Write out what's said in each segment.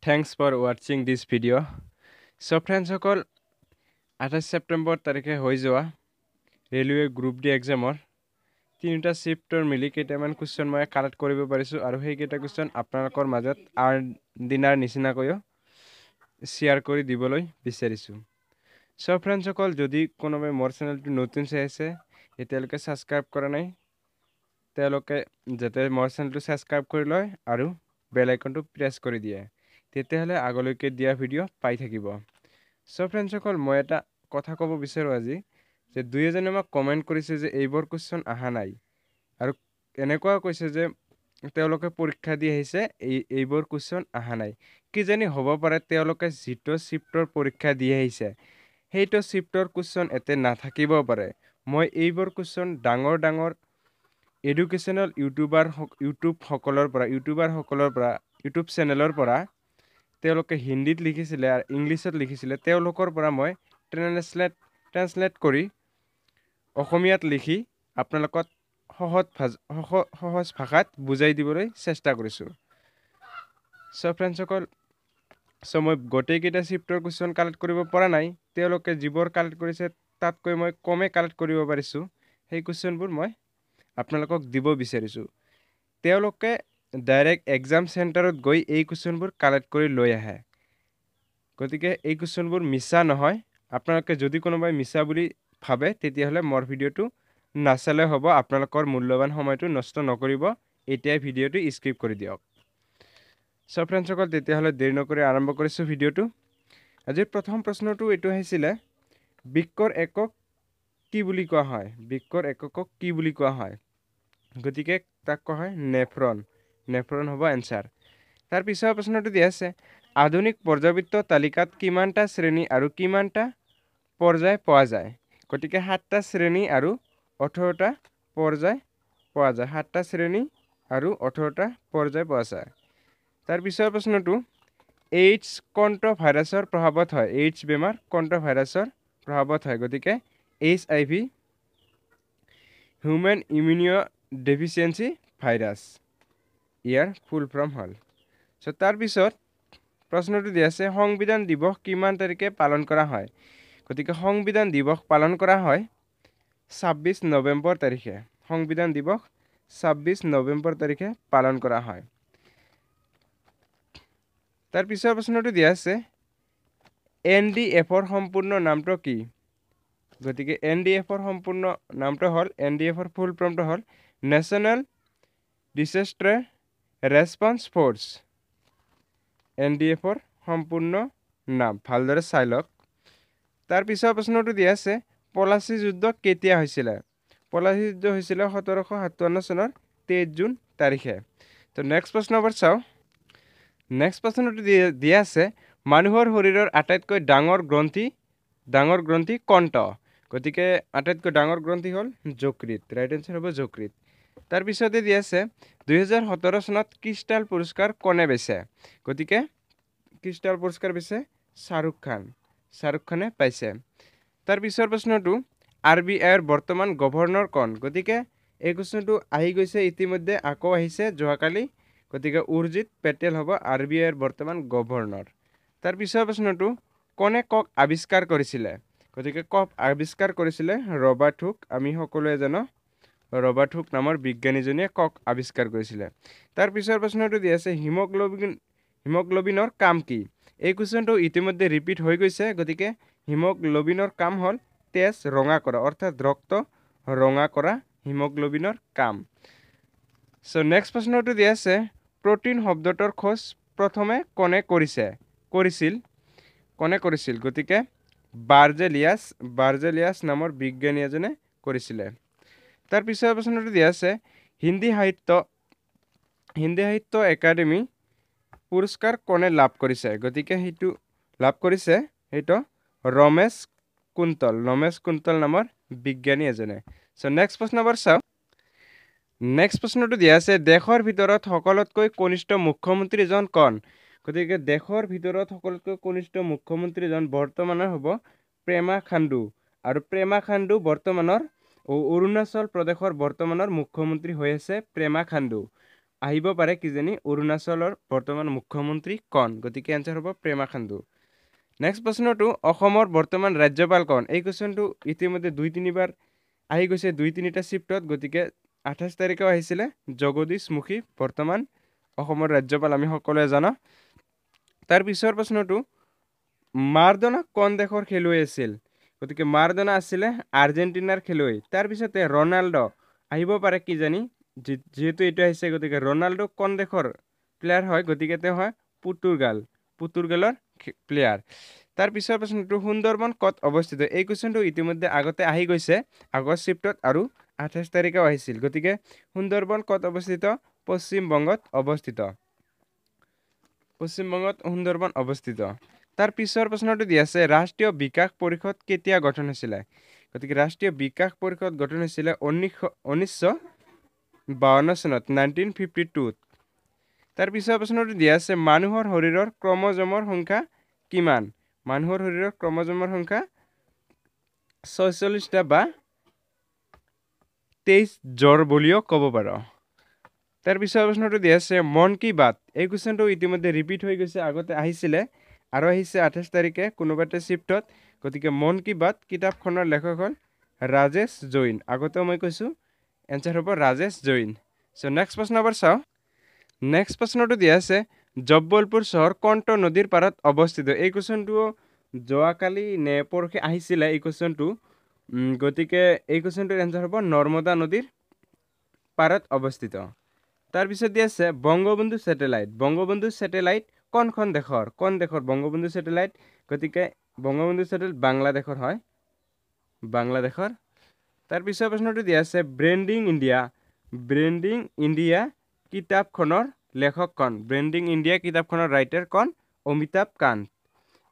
Thanks for watching this video. So friends, 28 September তাৰিখে হৈ যোৱা ৰেলৱে গ্ৰুপ ডি এক্সামৰ তিনিটা শিফ্টৰ মিলি কেইটামান কুৱেশ্যন মই কালেক্ট কৰিব পাৰিছোঁ আৰু সেইকেইটা কুৱেশ্যন আপোনালোকৰ মাজত দিনাৰ নিচিনাকৈও শ্বেয়াৰ কৰি দিবলৈ বিচাৰিছোঁ। So friends, যদি কোনোবাই মোৰ চেনেলটো নতুন চাই আছে এতিয়ালৈকে ছাবস্ক্ৰাইব কৰা নাই তেওঁলোকে যাতে মোৰ চেনেলটো ছাবস্ক্ৰাইব কৰি লয় আৰু বেল আইকনটো প্ৰেছ কৰি দিয়ে তেতিয়াহ'লে আগলৈকে দিয়া ভিডিঅ' পাই থাকিব। So friends, মই এটা কথা ক'ব বিচাৰোঁ আজি যে দুই এজনে আমাক কমেণ্ট কৰিছে যে এইবোৰ কুৱেশ্যন অহা নাই আৰু এনেকুৱা কৈছে যে তেওঁলোকে পৰীক্ষা দি আহিছে এইবোৰ কুৱেশ্যন অহা নাই। কিজানি হ'ব পাৰে তেওঁলোকে যিটো শিফ্টৰ পৰীক্ষা দি আহিছে সেইটো শিফ্টৰ কুৱেশ্যন এতে নাথাকিব পাৰে। মই এইবোৰ কুৱেশ্যন ডাঙৰ এডুকেশ্যনেল ইউটিউব চেনেলৰ পৰা তেওঁলোকে হিন্দীত লিখিছিলে আৰু ইংলিছত লিখিছিলে তেওঁলোকৰ পৰা মই ট্ৰান্সলেট কৰি অসমীয়াত লিখি আপোনালোকক সহজ ভাষাত বুজাই দিবলৈ চেষ্টা কৰিছোঁ। So friends, মই গোটেইকেইটা শিফ্টৰ কুৱেশ্যন কালেক্ট কৰিব পৰা নাই তেওঁলোকে যিবোৰ কালেক্ট কৰিছে তাতকৈ মই কমেই কালেক্ট কৰিব পাৰিছোঁ সেই কুৱেশ্যনবোৰ মই আপোনালোকক দিব বিচাৰিছোঁ। তেওঁলোকে ডাইৰেক্ট এক্সাম চেণ্টাৰত গৈ এই কুৱেশ্যনবোৰ কালেক্ট কৰি লৈ আহে গতিকে এই কুৱেশ্যনবোৰ মিছা নহয়। আপোনালোকে যদি কোনোবাই মিছা বুলি ভাবে তেতিয়াহ'লে মোৰ ভিডিঅ'টো নাচালে হ'ব। আপোনালোকৰ মূল্যৱান সময়টো নষ্ট নকৰিব, এতিয়াই ভিডিঅ'টো স্কিপ কৰি দিয়ক। So friends, তেতিয়াহ'লে দেৰি নকৰি আৰম্ভ কৰিছোঁ ভিডিঅ'টো। আজিৰ প্ৰথম প্ৰশ্নটো এইটো আহিছিলে বৃক্কৰ একক কি বুলি কোৱা হয়? বৃক্কৰ এককক কি বুলি কোৱা হয়? গতিকে তাক কোৱা হয় নেফ্ৰন হ'ব এনচাৰ। তাৰ পিছৰ প্ৰশ্নটো দিয়া আছে আধুনিক পৰ্যাবৃত্ত তালিকাত কিমানটা শ্ৰেণী আৰু কিমানটা পৰ্যায় পোৱা যায়? গতিকে 7টা শ্ৰেণী আৰু 18টা পৰ্যায় পোৱা যায়। 7টা শ্ৰেণী আৰু 18টা পৰ্যায় পোৱা যায়। তাৰ পিছৰ প্ৰশ্নটো এইডছ কোনটো ভাইৰাছৰ প্ৰভাৱত হয়? এইডছ বেমাৰ কোনটো ভাইৰাছৰ প্ৰভাৱত হয়? গতিকে HIV human immuno deficiency virus ইয়াৰ ফুল ফৰ্ম হ'ল। So তাৰপিছত প্ৰশ্নটো দিয়া আছে সংবিধান দিৱস কিমান তাৰিখে পালন কৰা হয়? গতিকে সংবিধান দিৱস পালন কৰা হয় 26 নৱেম্বৰ তাৰিখে। সংবিধান দিৱস 26 নৱেম্বৰ তাৰিখে পালন কৰা হয়। তাৰ পিছৰ প্ৰশ্নটো দিয়া আছে NDFৰ সম্পূৰ্ণ নামটো কি? গতিকে NDFৰ সম্পূৰ্ণ নামটো হ'ল NDFৰ ফুল ফৰ্মটো হ'ল নেশ্যনেল ডিজাষ্টাৰ ৰেছপন্স ফ'ৰ্চ। NDFৰ সম্পূৰ্ণ নাম ভালদৰে চাই লওক। তাৰ পিছৰ প্ৰশ্নটো দিয়া আছে পলাচী যুদ্ধ কেতিয়া হৈছিলে? পলাচী যুদ্ধ হৈছিলে 1757 চনৰ 23 জুন তাৰিখে। তো নেক্সট প্ৰশ্নবোৰ চাওঁ। নেক্সট প্ৰশ্নটো দিয়া আছে মানুহৰ শৰীৰৰ আটাইতকৈ ডাঙৰ গ্ৰন্থি কোনটো? গতিকে আটাইতকৈ ডাঙৰ গ্ৰন্থি হ'ল যকৃত। ৰাইট এনচাৰ হ'ব যকৃত। তাৰ পিছতে দিয়া আছে 2017 চনত ক্ৰিষ্টাল পুৰস্কাৰ কোনে পাইছে? গতিকে ক্ৰিষ্টাল পুৰস্কাৰ পাইছে শ্বাহৰুখ খানে পাইছে। তাৰ পিছৰ প্ৰশ্নটো RBIৰ বৰ্তমান গভৰ্ণৰ কোন? গতিকে এই কুৱেশ্যনটো আহি গৈছে ইতিমধ্যে আকৌ আহিছে যোৱাকালি। গতিকে উৰ্জিত পেটেল হ'ব RBIৰ বৰ্তমান গভৰ্ণৰ। তাৰ পিছৰ প্ৰশ্নটো কোনে কক আৱিষ্কাৰ কৰিছিলে? গতিকে কক আৱিষ্কাৰ কৰিছিলে ৰবাৰ্ট হুক। আমি সকলোৱে জানো ৰবাৰ্ট হুক নামৰ বিজ্ঞানীজনীয়ে কক আৱিষ্কাৰ কৰিছিলে। তাৰ পিছৰ প্ৰশ্নটো দিয়া আছে হিমগ্ল'বিনৰ কাম কি? এই কুৱেশ্যনটো ইতিমধ্যে ৰিপিট হৈ গৈছে। গতিকে হিমগ্ল'বিনৰ কাম হ'ল তেজ ৰঙা কৰা, অৰ্থাৎ ৰক্ত ৰঙা কৰা হিমগ্ল'বিনৰ কাম। So নেক্সট প্ৰশ্নটো দিয়া আছে প্ৰ'টিন শব্দটোৰ খোজ প্ৰথমে কোনে কৰিছিল? গতিকে বাৰ্জেলিয়াছ নামৰ বিজ্ঞানী এজনে কৰিছিলে। তাৰ পিছৰ প্ৰশ্নটো দিয়া আছে হিন্দী সাহিত্য একাডেমী পুৰস্কাৰ কোনে লাভ কৰিছে? গতিকে সেইটো ৰমেশ কুন্তল নামৰ বিজ্ঞানী এজনে। So নেক্সট প্ৰশ্নবোৰ চাওঁ। নেক্সট প্ৰশ্নটো দিয়া আছে দেশৰ ভিতৰত সকলোতকৈ কনিষ্ঠ মুখ্যমন্ত্ৰীজন কোন? গতিকে দেশৰ ভিতৰত সকলোতকৈ কনিষ্ঠ মুখ্যমন্ত্ৰীজন বৰ্তমানৰ হ'ব প্ৰেমা খাণ্ডু। আৰু প্ৰেমা খাণ্ডু বৰ্তমানৰ অৰুণাচল প্ৰদেশৰ বৰ্তমানৰ মুখ্যমন্ত্ৰী হৈ আছে প্ৰেমা খাণ্ডু। আহিব পাৰে কিজানি অৰুণাচলৰ বৰ্তমান মুখ্যমন্ত্ৰী কোন গতিকে এনসাৰ হ'ব প্ৰেমা খান্দু নেক্সট প্ৰশ্নটো অসমৰ বৰ্তমান ৰাজ্যপাল কোন এই কোৱেশ্চনটো ইতিমধ্যে 2-3 বাৰ আহি গৈছে 2-3টা শিফটত গতিকে 28 তাৰিখেও আহিছিলে জগদীশ মুখী বৰ্তমান অসমৰ ৰাজ্যপাল আমি সকলোৱে জানো তাৰ পিছৰ প্ৰশ্নটো মাৰাডোনা কোন দেশৰ খেলুৱৈ আছিল গতিকে মাৰাডোনা আছিল আৰ্জেণ্টিনাৰ খেলুৱৈ তাৰ পিছতে ৰনাল্ডো আহিব পাৰে কিজানি যেহেতু এটা আহিছে গতিকে ৰনাল্ডো কোন দেশৰ প্লেয়াৰ হয় গতিকে তেওঁ হয় পৰ্তুগালৰ প্লেয়াৰ তাৰ পিছৰ প্ৰশ্নটো সুন্দৰবন ক'ত অৱস্থিত এই কোৱেশ্চনটো ইতিমধ্যে আগতে আহি গৈছে আগৰ শিফটত আৰু 28 তাৰিখেও আহিছিল গতিকে সুন্দৰবন ক'ত অৱস্থিত পশ্চিম বংগত অৱস্থিত সুন্দৰবন অৱস্থিত তাৰ পিছৰ প্ৰশ্নটো দি আছে ৰাষ্ট্ৰীয় বিকাশ পৰিষদ কেতিয়া গঠন হৈছিল গতিকে ৰাষ্ট্ৰীয় বিকাশ পৰিষদ গঠন হৈছিল 1952 চনত 1952 তাৰ পিছৰ প্ৰশ্নটো দি আছে মানুহৰ শৰীৰৰ ক্ৰমজমৰ সংখ্যা কিমান মানুহৰ শৰীৰৰ ক্ৰমজমৰ সংখ্যা 46টা বা 23 জোৰ বুলিও ক'ব পাৰো তাৰ পিছৰ প্ৰশ্নটো দি আছে মন কি বাত এই কোৱেশ্চনটো ইতিমধ্যে ৰিপিট হৈ গৈছে আগতে আহিছিলে আৰু আহিছে 28 তাৰিখে কোনোবাটা শিফটত গতিকে মন কি বাত কিতাপখনৰ লেখক হ'ল ৰাজেশ জৈন আগতে মই কৈছো এনসাৰ হ'ব ৰাজেশ জৈন সো নেক্সট প্ৰশ্ন নম্বৰ চাও নেক্সট প্ৰশ্নটো দি আছে জব্বলপুৰ চহৰ কোনটো নদীৰ পাৰত অৱস্থিত এই কোৱেশ্চনটো যোৱাকালি নে পৰখি আহিছিলে এই কোৱেশ্চনটো গতিকে এই কোৱেশ্চনটোৰ এনসাৰ হ'ব নৰ্মদা নদীৰ পাৰত অৱস্থিত তাৰ পিছত দি আছে বঙ্গবন্ধু স্যাটেলাইট কোন দেশৰ বঙ্গবন্ধু স্যাটেলাইট গতিকে বঙ্গবন্ধু স্যাটেলাইট বাংলাদেশৰ তাৰ পিছৰ প্ৰশ্নটো দি আছে ব্ৰেণ্ডিং ইণ্ডিয়া কিতাপখনৰ লেখক কোন ব্ৰেণ্ডিং ইণ্ডিয়া কিতাপখনৰ ৰাইটাৰ কোন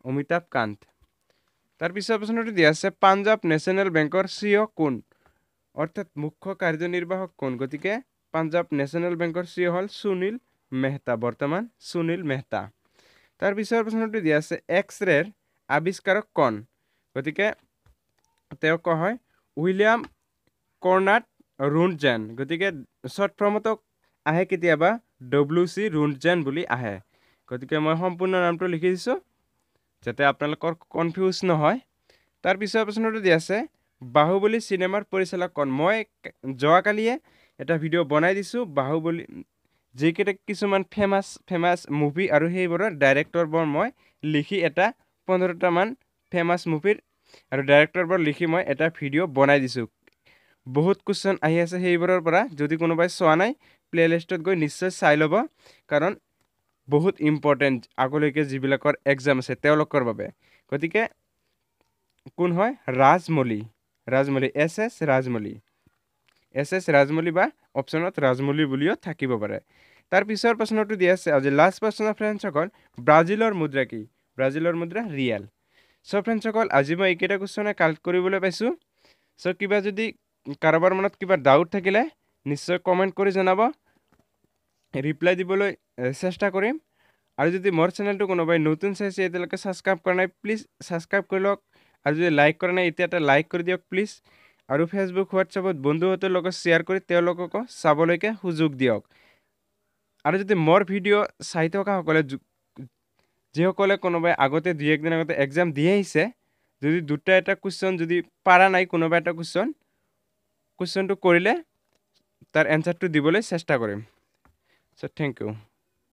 অমিতাভ কান্ত তাৰ পিছৰ প্ৰশ্নটো দি আছে পাঞ্জাব নেশ্যনেল বেংকৰ CEO কোন অৰ্থাৎ মুখ্য কাৰ্যনিৰ্বাহক কোন গতিকে পাঞ্জাব নেশ্যনেল বেংকৰ CEO হ'ল সুনীল মেহতা তাৰ পিছৰ প্ৰশ্নটো দি আছে এক্স-ৰেৰ আৱিষ্কাৰক কোন গতিকে তেওঁ কোৱা হয় উইলিয়াম কৰ্নাড ৰুণ্টজেন গতিকে শৰ্ট ফৰ্মত আহে কেতিয়াবা WC ৰুণ্টজেন বুলি আহে গতিকে মই সম্পূৰ্ণ নামটো লিখি দিছো যাতে আপোনালোকৰ কনফিউজ নহয় তাৰ পিছৰ প্ৰশ্নটো দি আছে বাহুবলী চিনেমাৰ পৰিচালক কোন মই যোৱাকালিয়ে এটা ভিডিও বনাই দিছো বাহুবলী যিকেইটা কিছুমান ফেমাস মুভি আৰু সেইবোৰৰ ডাইৰেক্টৰবোৰ মই লিখি এটা 15টা মান ফেমাস মুভিৰ আৰু ডাইৰেক্টৰবোৰ লিখি মই এটা ভিডিও বনাই দিছো বহুত কোৱেশ্চন আহি আছে সেইবোৰৰ পৰা যদি কোনোবাই চোৱা নাই প্লেলিষ্টত গৈ নিশ্চয় চাই ল'ব কাৰণ বহুত ইম্পৰ্টেন্ট আগলৈকে যিবিলাকৰ এক্সাম আছে তেওঁলোকৰ বাবে গতিকে কোন হয় ৰাজমৌলি SS ৰাজমৌলি বা অপচনত ৰাজমৌলি বুলিও থাকিব পাৰে তাৰ পিছৰ প্ৰশ্নটো দি আছে আজি লাষ্ট প্ৰশ্ন ফ্ৰেণ্ডসকল ব্ৰাজিলৰ মুদ্ৰা কি ব্ৰাজিলৰ মুদ্ৰা ৰিয়েল সো ফ্ৰেণ্ডসকল আজি মই এইকেইটা কোৱেশ্চনে কালেক্ট কৰিবলৈ পাইছো সো কিবা যদি কাৰোবাৰ মনত কিবা ডাউট থাকিলে নিশ্চয় কমেন্ট কৰি জনাব ৰিপ্লাই দিবলৈ চেষ্টা কৰিম আৰু যদি মোৰ চেনেলটো কোনোবাই নতুন চাইছে এতিয়ালৈকে সাবস্ক্ৰাইব কৰা নাই প্লিজ সাবস্ক্ৰাইব কৰি লওক আৰু যদি লাইক কৰা নাই এতিয়া এটা লাইক কৰি দিয়ক প্লিজ আৰু ফেসবুক হোৱাটছএপত বন্ধুহঁতৰ লগত শ্বেয়াৰ কৰি তেওঁলোককো চাবলৈকে সুযোগ দিয়ক আৰু যদি মোৰ ভিডিও চাই থকা সকলে যিসকলে কোনোবাই আগতে 2-1 দিন আগতে এক্সাম দি আহিছে যদি দুটা এটা কোৱেশ্চন যদি পাৰা নাই কোনোবা এটা কোৱেশ্চনটো কৰিলে তাৰ এনসাৰটো দিবলৈ চেষ্টা কৰিম সো থ্যাংক ইউ